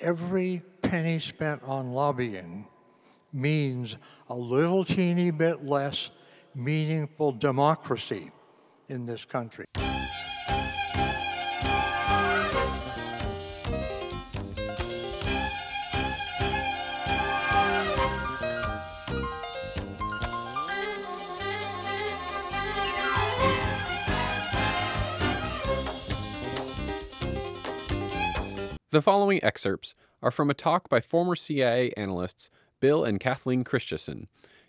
every penny spent on lobbying means a little teeny bit less meaningful democracy in this country. The following excerpts are from a talk by former CIA analysts Bill and Kathleen Christison,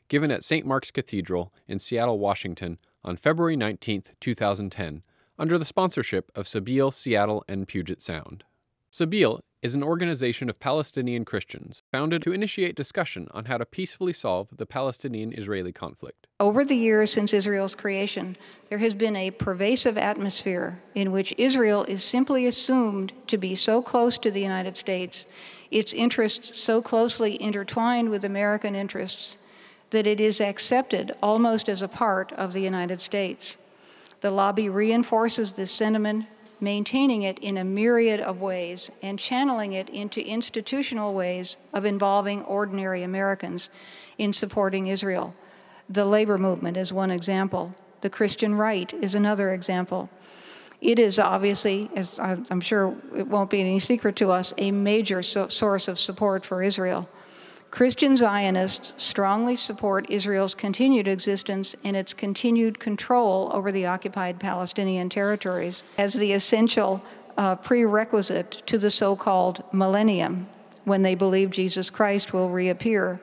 given at St. Mark's Cathedral in Seattle, Washington, on February 19, 2010, under the sponsorship of Sabeel, Seattle, and Puget Sound. Sabeel is an organization of Palestinian Christians founded to initiate discussion on how to peacefully solve the Palestinian-Israeli conflict. Over the years since Israel's creation, there has been a pervasive atmosphere in which Israel is simply assumed to be so close to the United States, its interests so closely intertwined with American interests, that it is accepted almost as a part of the United States. The lobby reinforces this sentiment, maintaining it in a myriad of ways and channeling it into institutional ways of involving ordinary Americans in supporting Israel. The labor movement is one example. The Christian right is another example. It is obviously, as I'm sure it won't be any secret to us, a major source of support for Israel. Christian Zionists strongly support Israel's continued existence and its continued control over the occupied Palestinian territories as the essential prerequisite to the so-called millennium, when they believe Jesus Christ will reappear.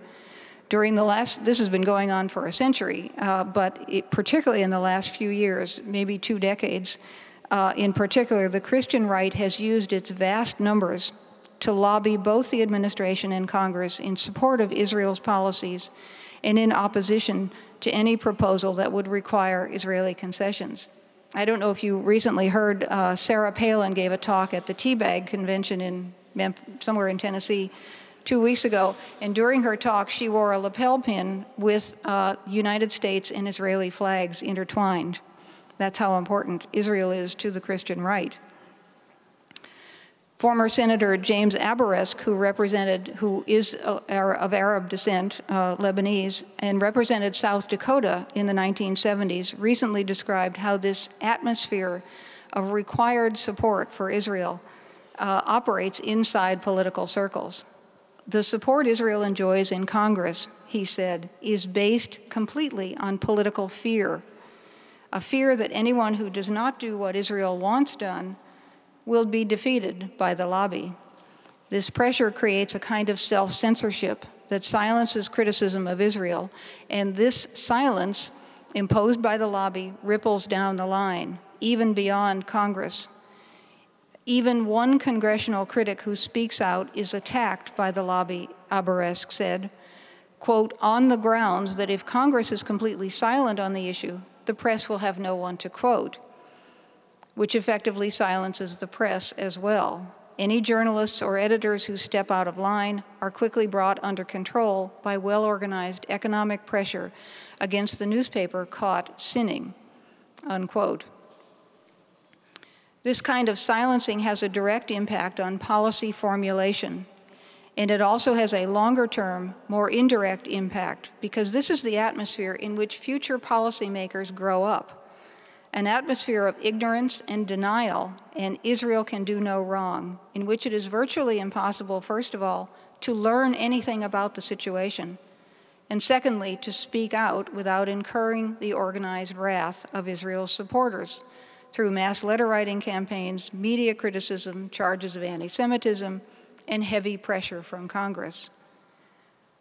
This has been going on for a century, but particularly in the last few years, maybe 2 decades, in particular, the Christian right has used its vast numbers to lobby both the administration and Congress in support of Israel's policies and in opposition to any proposal that would require Israeli concessions. I don't know if you recently heard Sarah Palin gave a talk at the Teabag Convention somewhere in Tennessee 2 weeks ago, and during her talk she wore a lapel pin with United States and Israeli flags intertwined. That's how important Israel is to the Christian right. Former Senator James Abaresk, who is of Arab descent, Lebanese, and represented South Dakota in the 1970s, recently described how this atmosphere of required support for Israel operates inside political circles. The support Israel enjoys in Congress, he said, is based completely on political fear, a fear that anyone who does not do what Israel wants done will be defeated by the lobby. This pressure creates a kind of self-censorship that silences criticism of Israel, and this silence imposed by the lobby ripples down the line, even beyond Congress. Even one congressional critic who speaks out is attacked by the lobby, Abaresk said, quote, on the grounds that if Congress is completely silent on the issue, the press will have no one to quote, which effectively silences the press as well. Any journalists or editors who step out of line are quickly brought under control by well-organized economic pressure against the newspaper caught sinning, unquote. This kind of silencing has a direct impact on policy formulation, and it also has a longer-term, more indirect impact, because this is the atmosphere in which future policymakers grow up. An atmosphere of ignorance and denial, and Israel can do no wrong, in which it is virtually impossible, first of all, to learn anything about the situation, and secondly, to speak out without incurring the organized wrath of Israel's supporters through mass letter-writing campaigns, media criticism, charges of anti-Semitism, and heavy pressure from Congress.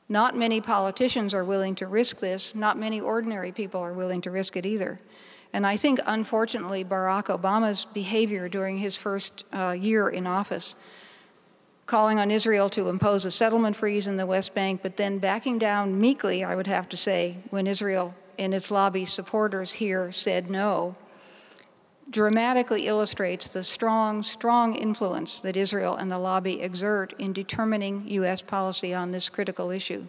Not many politicians are willing to risk this. Not many ordinary people are willing to risk it either. And I think, unfortunately, Barack Obama's behavior during his first year in office, calling on Israel to impose a settlement freeze in the West Bank, but then backing down meekly, I would have to say, when Israel and its lobby supporters here said no, dramatically illustrates the strong, strong influence that Israel and the lobby exert in determining U.S. policy on this critical issue.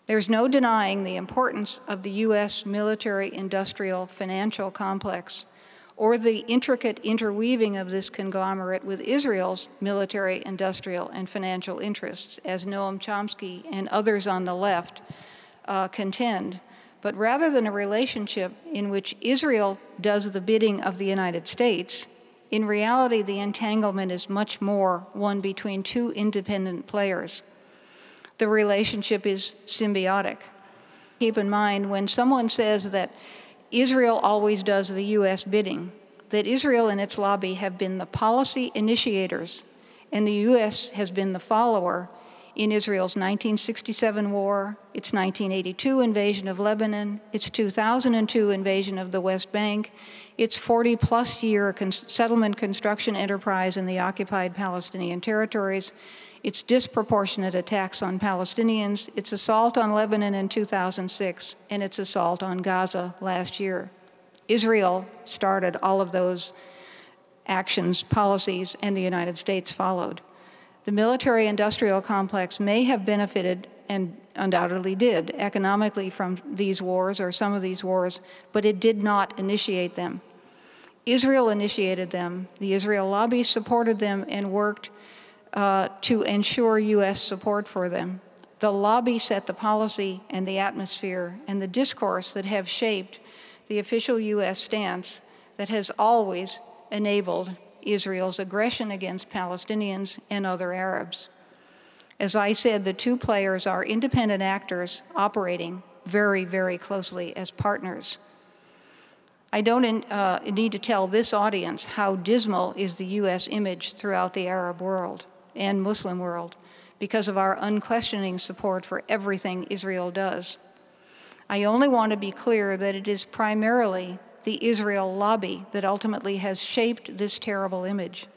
There's no denying the importance of the U.S. military, industrial, financial complex, or the intricate interweaving of this conglomerate with Israel's military, industrial, and financial interests, as Noam Chomsky and others on the left contend, but rather than a relationship in which Israel does the bidding of the United States. In reality, the entanglement is much more one between two independent players. The relationship is symbiotic. Keep in mind, when someone says that Israel always does the U.S. bidding, that Israel and its lobby have been the policy initiators, and the U.S. has been the follower in Israel's 1967 war, its 1982 invasion of Lebanon, its 2002 invasion of the West Bank, its 40-plus year settlement construction enterprise in the occupied Palestinian territories, its disproportionate attacks on Palestinians, its assault on Lebanon in 2006, and its assault on Gaza last year. Israel started all of those actions, policies, and the United States followed. The military-industrial complex may have benefited, and undoubtedly did, economically from these wars or some of these wars, but it did not initiate them. Israel initiated them. The Israel lobby supported them and worked to ensure U.S. support for them. The lobby set the policy and the atmosphere and the discourse that have shaped the official U.S. stance that has always enabled Israel's aggression against Palestinians and other Arabs. As I said, the two players are independent actors operating very, very closely as partners. I don't need to tell this audience how dismal is the U.S. image throughout the Arab world and Muslim world because of our unquestioning support for everything Israel does. I only want to be clear that it is primarily the Israel lobby that ultimately has shaped this terrible image.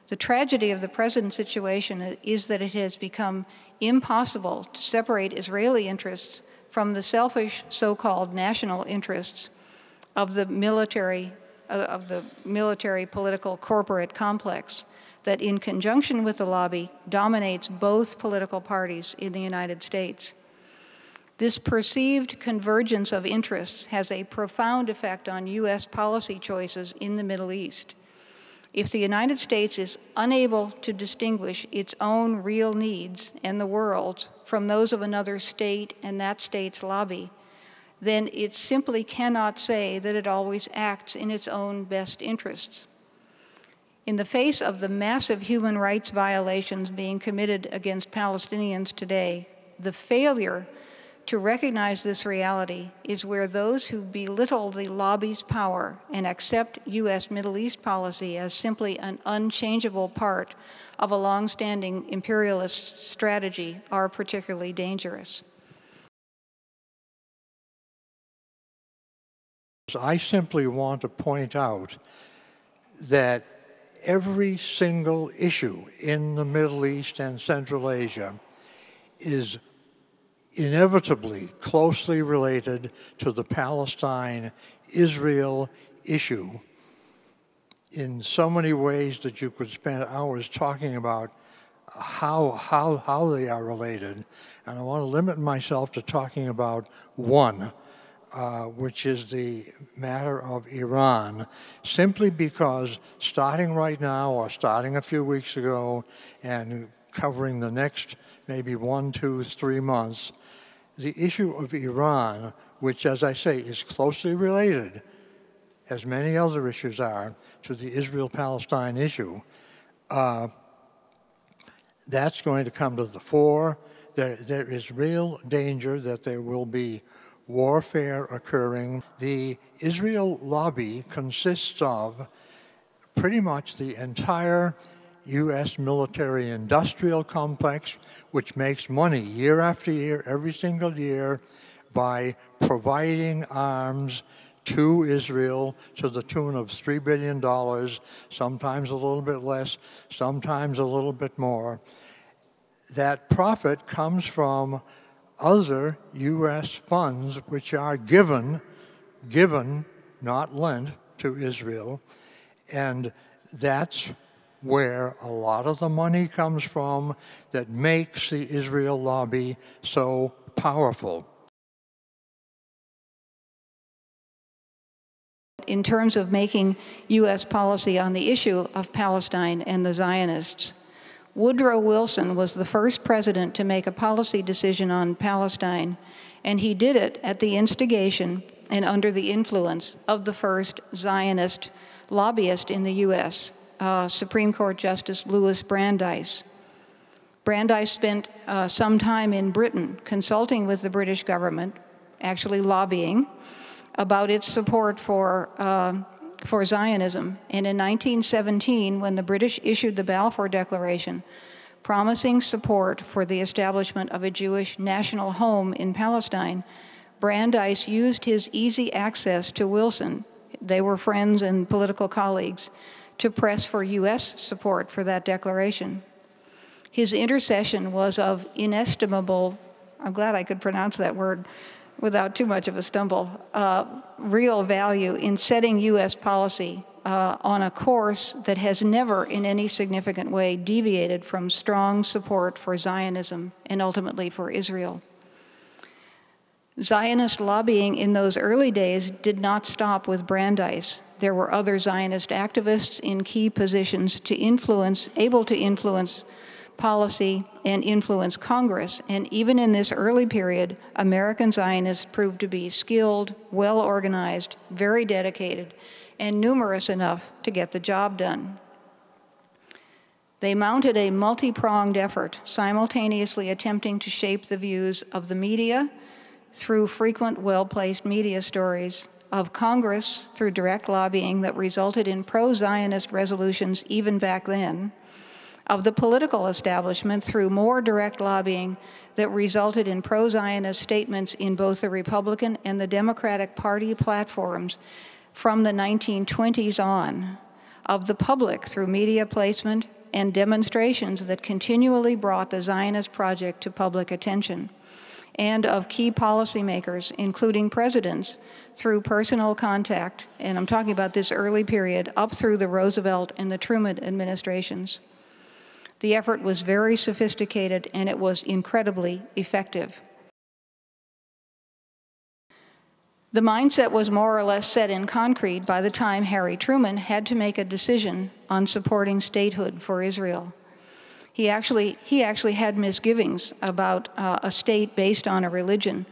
The tragedy of the present situation is that it has become impossible to separate Israeli interests from the selfish so-called national interests of the military political corporate complex that, in conjunction with the lobby, dominates both political parties in the United States. This perceived convergence of interests has a profound effect on U.S. policy choices in the Middle East. If the United States is unable to distinguish its own real needs and the world's from those of another state and that state's lobby, then it simply cannot say that it always acts in its own best interests. In the face of the massive human rights violations being committed against Palestinians today, the failure to recognize this reality is where those who belittle the lobby's power and accept U.S. Middle East policy as simply an unchangeable part of a long-standing imperialist strategy are particularly dangerous. I simply want to point out that every single issue in the Middle East and Central Asia is inevitably closely related to the Palestine-Israel issue in so many ways that you could spend hours talking about how they are related. And I want to limit myself to talking about one, which is the matter of Iran, simply because starting right now or starting a few weeks ago and covering the next maybe 1, 2, 3 months, the issue of Iran, which, as I say, is closely related, as many other issues are, to the Israel-Palestine issue, that's going to come to the fore. There is real danger that there will be warfare occurring. The Israel lobby consists of pretty much the entire U.S. military-industrial complex, which makes money year after year, every single year, by providing arms to Israel to the tune of $3 billion, sometimes a little bit less, sometimes a little bit more. That profit comes from other U.S. funds which are given, not lent, to Israel, and that's where a lot of the money comes from that makes the Israel lobby so powerful. in terms of making U.S. policy on the issue of Palestine and the Zionists. Woodrow Wilson was the first president to make a policy decision on Palestine, and he did it at the instigation and under the influence of the first Zionist lobbyist in the U.S., Supreme Court Justice Louis Brandeis. Brandeis spent some time in Britain consulting with the British government, actually lobbying, about its support for Zionism. And in 1917, when the British issued the Balfour Declaration, promising support for the establishment of a Jewish national home in Palestine, Brandeis used his easy access to Wilson, they were friends and political colleagues, to press for U.S. support for that declaration. His intercession was of inestimable, I'm glad I could pronounce that word without too much of a stumble, real value in setting U.S. policy on a course that has never in any significant way deviated from strong support for Zionism and ultimately for Israel. Zionist lobbying in those early days did not stop with Brandeis. There were other Zionist activists in key positions able to influence policy and influence Congress. And even in this early period, American Zionists proved to be skilled, well-organized, very dedicated, and numerous enough to get the job done. They mounted a multi-pronged effort, simultaneously attempting to shape the views of the media through frequent, well-placed media stories, of Congress through direct lobbying that resulted in pro-Zionist resolutions even back then, of the political establishment through more direct lobbying that resulted in pro-Zionist statements in both the Republican and the Democratic Party platforms from the 1920s on, of the public through media placement and demonstrations that continually brought the Zionist project to public attention, and of key policymakers, including presidents, through personal contact, and I'm talking about this early period, up through the Roosevelt and the Truman administrations. The effort was very sophisticated, and it was incredibly effective. The mindset was more or less set in concrete by the time Harry Truman had to make a decision on supporting statehood for Israel. He actually had misgivings about a state based on a religion,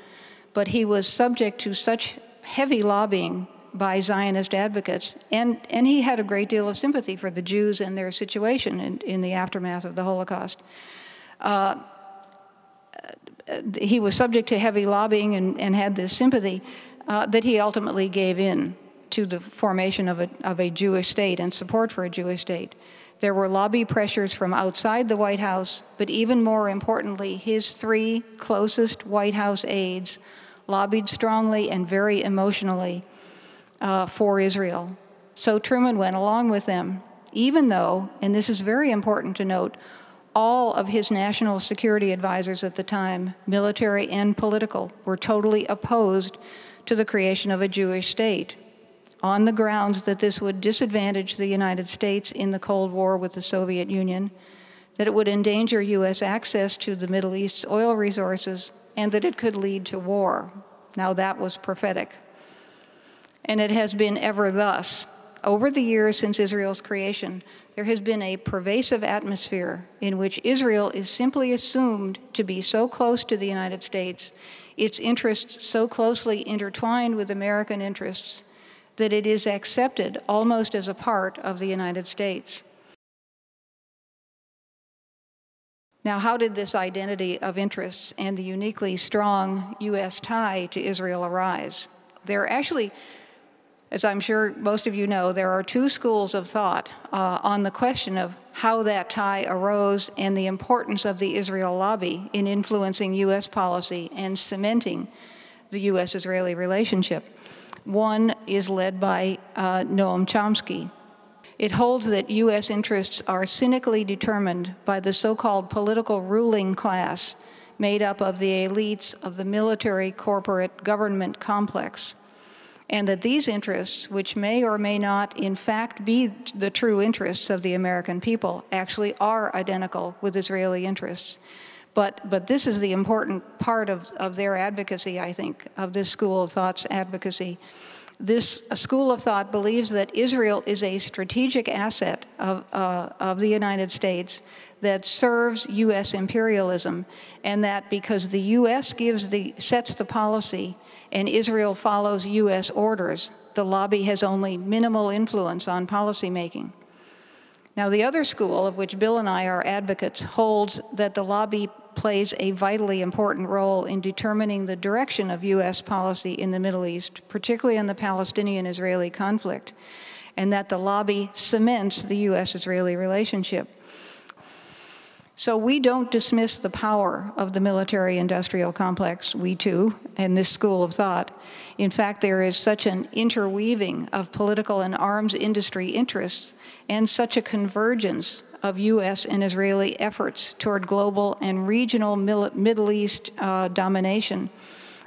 but he was subject to such heavy lobbying by Zionist advocates, and he had a great deal of sympathy for the Jews and their situation in the aftermath of the Holocaust. He was subject to heavy lobbying and had this sympathy that he ultimately gave in to the formation of a Jewish state and support for a Jewish state. There were lobby pressures from outside the White House, but even more importantly, his three closest White House aides lobbied strongly and very emotionally for Israel. So Truman went along with them, even though, and this is very important to note, all of his national security advisors at the time, military and political, were totally opposed to the creation of a Jewish state on the grounds that this would disadvantage the United States in the Cold War with the Soviet Union, that it would endanger U.S. access to the Middle East's oil resources, and that it could lead to war. Now that was prophetic. And it has been ever thus. Over the years since Israel's creation, there has been a pervasive atmosphere in which Israel is simply assumed to be so close to the United States, its interests so closely intertwined with American interests, that it is accepted almost as a part of the United States. Now, how did this identity of interests and the uniquely strong U.S. tie to Israel arise? There are actually, as I'm sure most of you know, there are two schools of thought on the question of how that tie arose and the importance of the Israel lobby in influencing U.S. policy and cementing the U.S.-Israeli relationship. One is led by Noam Chomsky. It holds that U.S. interests are cynically determined by the so-called political ruling class made up of the elites of the military, corporate, government complex, and that these interests, which may or may not in fact be the true interests of the American people, actually are identical with Israeli interests. But this is the important part of their advocacy, I think, of this school of thought's advocacy. This school of thought believes that Israel is a strategic asset of the United States that serves U.S. imperialism, and that because the U.S. sets the policy and Israel follows U.S. orders, the lobby has only minimal influence on policymaking. Now, the other school, of which Bill and I are advocates, holds that the lobby plays a vitally important role in determining the direction of U.S. policy in the Middle East, particularly in the Palestinian-Israeli conflict, and that the lobby cements the U.S.-Israeli relationship. So we don't dismiss the power of the military-industrial complex, we too, and this school of thought. In fact, there is such an interweaving of political and arms industry interests and such a convergence of U.S. and Israeli efforts toward global and regional Middle East domination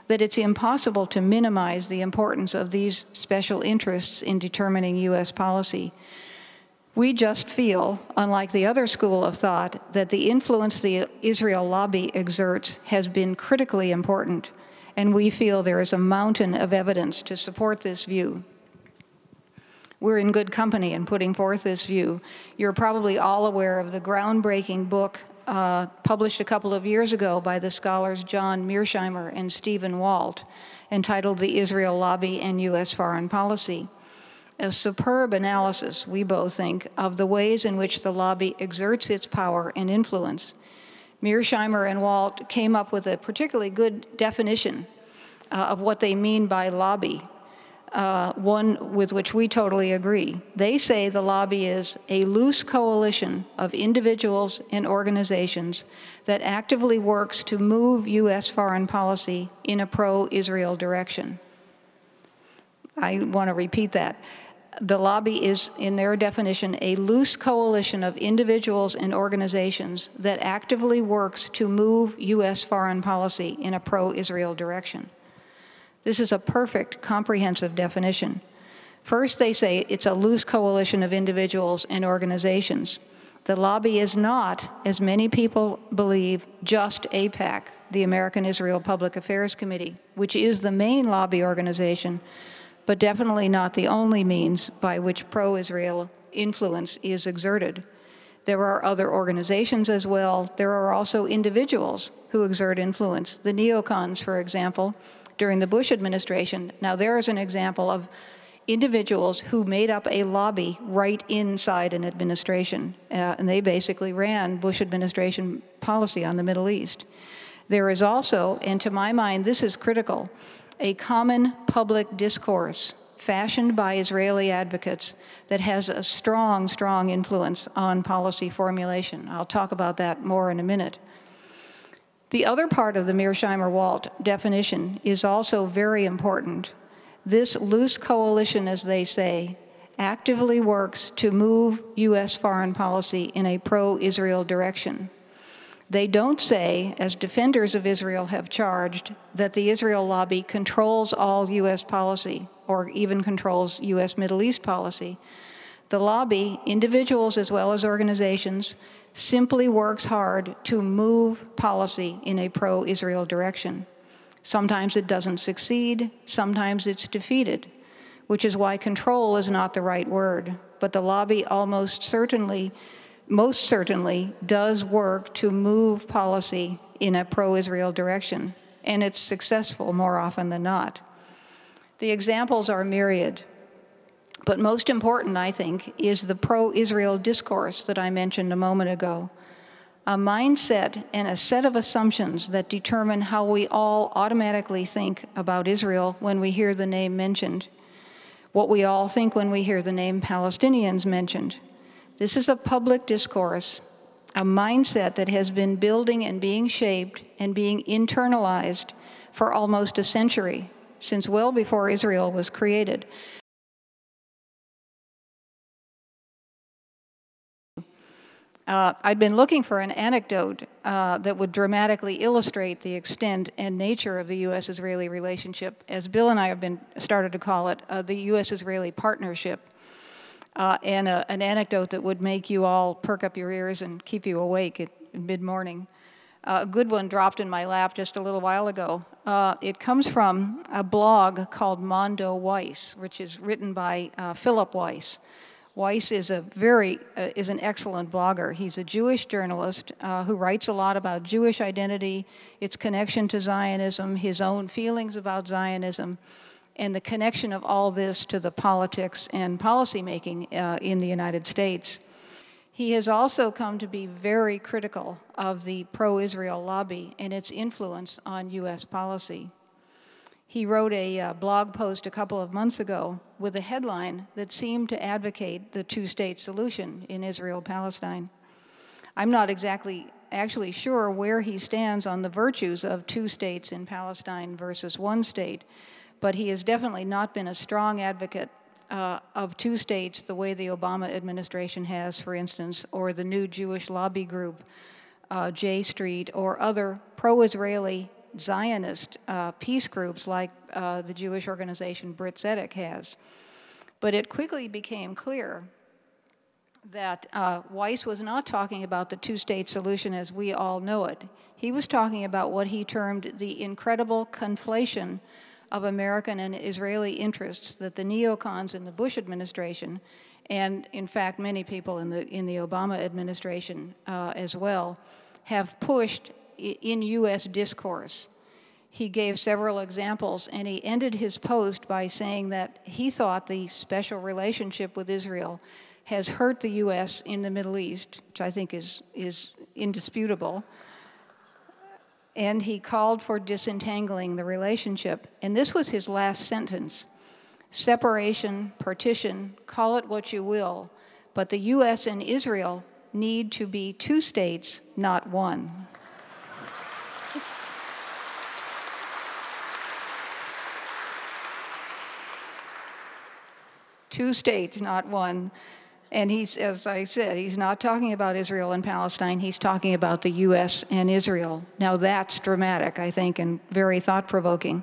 that it's impossible to minimize the importance of these special interests in determining U.S. policy. We just feel, unlike the other school of thought, that the influence the Israel lobby exerts has been critically important, and we feel there is a mountain of evidence to support this view. We're in good company in putting forth this view. You're probably all aware of the groundbreaking book published a couple of years ago by the scholars John Mearsheimer and Stephen Walt, entitled The Israel Lobby and U.S. Foreign Policy. A superb analysis, we both think, of the ways in which the lobby exerts its power and influence. Mearsheimer and Walt came up with a particularly good definition of what they mean by lobby, one with which we totally agree. They say the lobby is a loose coalition of individuals and organizations that actively works to move U.S. foreign policy in a pro-Israel direction. I want to repeat that. The lobby is, in their definition, a loose coalition of individuals and organizations that actively works to move U.S. foreign policy in a pro-Israel direction. This is a perfect, comprehensive definition. First, they say it's a loose coalition of individuals and organizations. The lobby is not, as many people believe, just AIPAC, the American Israel Public Affairs Committee, which is the main lobby organization, but definitely not the only means by which pro-Israel influence is exerted. There are other organizations as well. There are also individuals who exert influence. The neocons, for example, during the Bush administration. Now, there is an example of individuals who made up a lobby right inside an administration, and they basically ran Bush administration policy on the Middle East. There is also, and to my mind, this is critical, a common public discourse fashioned by Israeli advocates that has a strong, strong influence on policy formulation. I'll talk about that more in a minute. The other part of the Mearsheimer-Walt definition is also very important. This loose coalition, as they say, actively works to move U.S. foreign policy in a pro-Israel direction. They don't say, as defenders of Israel have charged, that the Israel lobby controls all U.S. policy or even controls U.S. Middle East policy. The lobby, individuals as well as organizations, simply works hard to move policy in a pro-Israel direction. Sometimes it doesn't succeed, sometimes it's defeated, which is why control is not the right word. But the lobby most certainly does work to move policy in a pro-Israel direction, and it's successful more often than not. The examples are myriad, but most important, I think, is the pro-Israel discourse that I mentioned a moment ago, a mindset and a set of assumptions that determine how we all automatically think about Israel when we hear the name mentioned, what we all think when we hear the name Palestinians mentioned. This is a public discourse, a mindset that has been building and being shaped and being internalized for almost a century, since well before Israel was created. I'd been looking for an anecdote that would dramatically illustrate the extent and nature of the U.S.-Israeli relationship, as Bill and I have started to call it, the U.S.-Israeli partnership. And an anecdote that would make you all perk up your ears and keep you awake at mid-morning. A good one dropped in my lap just a little while ago. It comes from a blog called Mondo Weiss, which is written by Philip Weiss. Weiss is is an excellent blogger. He's a Jewish journalist who writes a lot about Jewish identity, its connection to Zionism, his own feelings about Zionism, and the connection of all this to the politics and policymaking in the United States. He has also come to be very critical of the pro-Israel lobby and its influence on U.S. policy. He wrote a blog post a couple of months ago with a headline that seemed to advocate the two-state solution in Israel-Palestine. I'm not actually sure where he stands on the virtues of two states in Palestine versus one state, but he has definitely not been a strong advocate of two states the way the Obama administration has, for instance, or the new Jewish lobby group, J Street, or other pro-Israeli Zionist peace groups like the Jewish organization Brit Tzedek has. But it quickly became clear that Weiss was not talking about the two-state solution as we all know it. He was talking about what he termed the incredible conflation of American and Israeli interests that the neocons in the Bush administration, and in fact many people in the Obama administration as well, have pushed in U.S. discourse. He gave several examples, and he ended his post by saying that he thought the special relationship with Israel has hurt the U.S. in the Middle East, which I think is indisputable. And he called for disentangling the relationship. And this was his last sentence. Separation, partition, call it what you will, but the U.S. and Israel need to be two states, not one. Two states, not one. And he's, as I said, he's not talking about Israel and Palestine, he's talking about the U.S. and Israel. Now that's dramatic, I think, and very thought-provoking.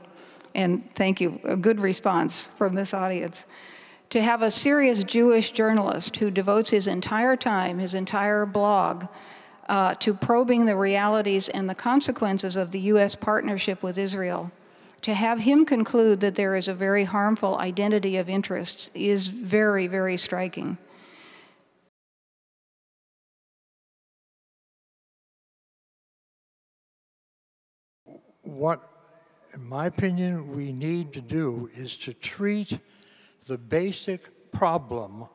And thank you, a good response from this audience. To have a serious Jewish journalist who devotes his entire time, his entire blog, to probing the realities and the consequences of the U.S. partnership with Israel, to have him conclude that there is a very harmful identity of interests is very, very striking. What, in my opinion, we need to do is to treat the basic problem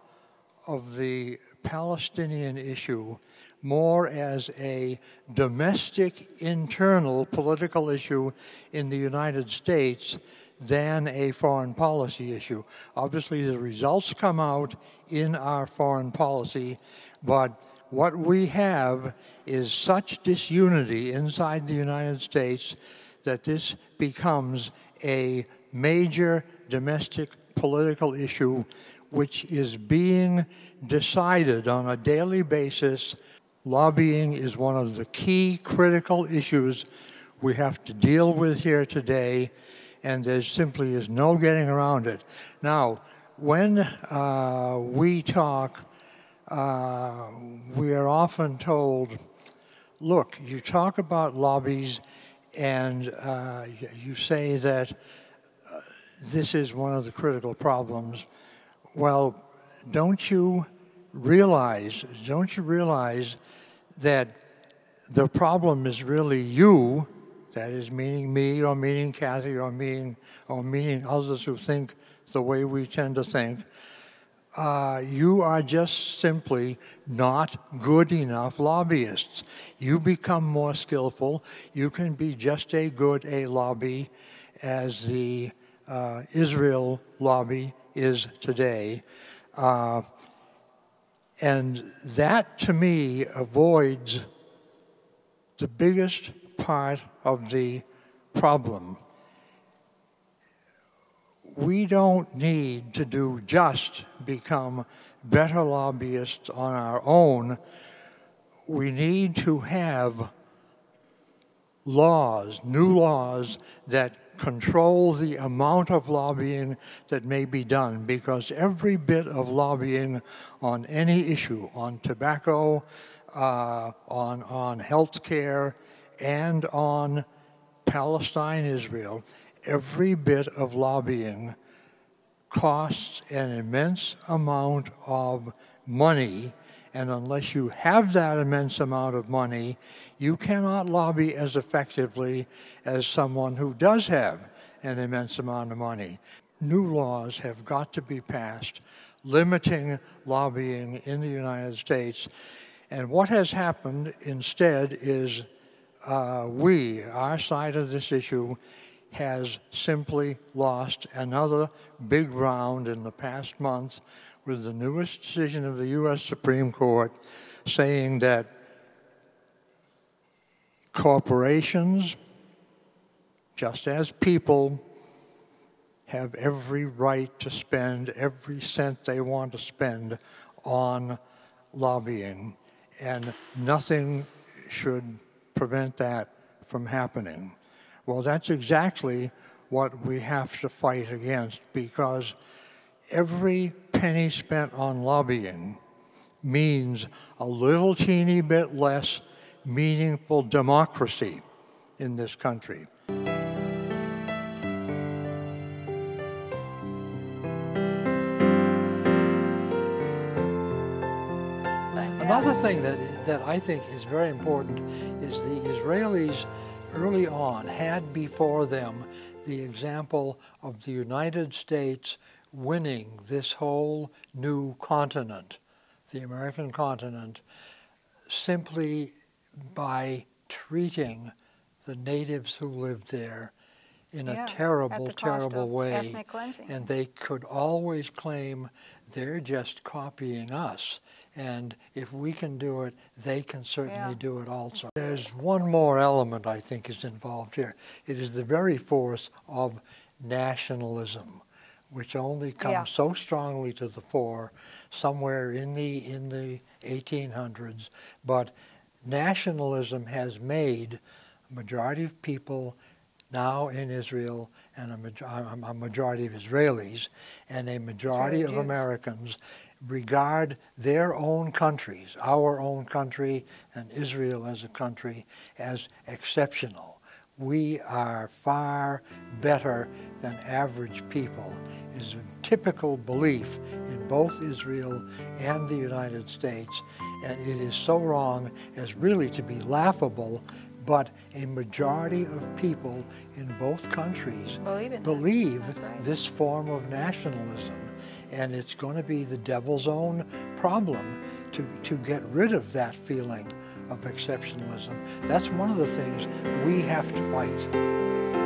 of the Palestinian issue more as a domestic, internal political issue in the United States than a foreign policy issue. Obviously, the results come out in our foreign policy, but what we have is such disunity inside the United States that this becomes a major domestic political issue which is being decided on a daily basis. Lobbying is one of the key critical issues we have to deal with here today, and there simply is no getting around it. Now, when we talk, we are often told, look, you talk about lobbies and you say that this is one of the critical problems. Well, don't you realize that the problem is really you, that is meaning me or meaning Kathy or meaning others who think the way we tend to think. You are just simply not good enough lobbyists. You become more skillful. You can be just as good a lobby as the Israel lobby is today. And that, to me, avoids the biggest part of the problem. We don't need to just become better lobbyists on our own. We need to have laws, new laws, that control the amount of lobbying that may be done, because every bit of lobbying on any issue, on tobacco, on health care, and on Palestine, Israel, every bit of lobbying costs an immense amount of money, and unless you have that immense amount of money, you cannot lobby as effectively as someone who does have an immense amount of money. New laws have got to be passed limiting lobbying in the United States, and what has happened instead is our side of this issue has simply lost another big round in the past month with the newest decision of the U.S. Supreme Court saying that corporations, just as people, have every right to spend every cent they want to spend on lobbying, and nothing should prevent that from happening. Well, that's exactly what we have to fight against, because every penny spent on lobbying means a little teeny bit less meaningful democracy in this country. Another thing that I think is very important is the Israelis early on had before them the example of the United States winning this whole new continent, the American continent, simply by treating the natives who lived there in a terrible, terrible way. And they could always claim they're just copying us. And if we can do it, they can certainly do it also. There's one more element I think is involved here. It is the very force of nationalism, which only comes so strongly to the fore somewhere in the 1800s. But nationalism has made a majority of people now in Israel, and a majority of Israelis, and a majority of Americans regard their own countries, our own country and Israel as a country, as exceptional. We are far better than average people is a typical belief in both Israel and the United States, and it is so wrong as really to be laughable. But a majority of people in both countries believe this form of nationalism, and it's going to be the devil's own problem to get rid of that feeling of exceptionalism. That's one of the things we have to fight.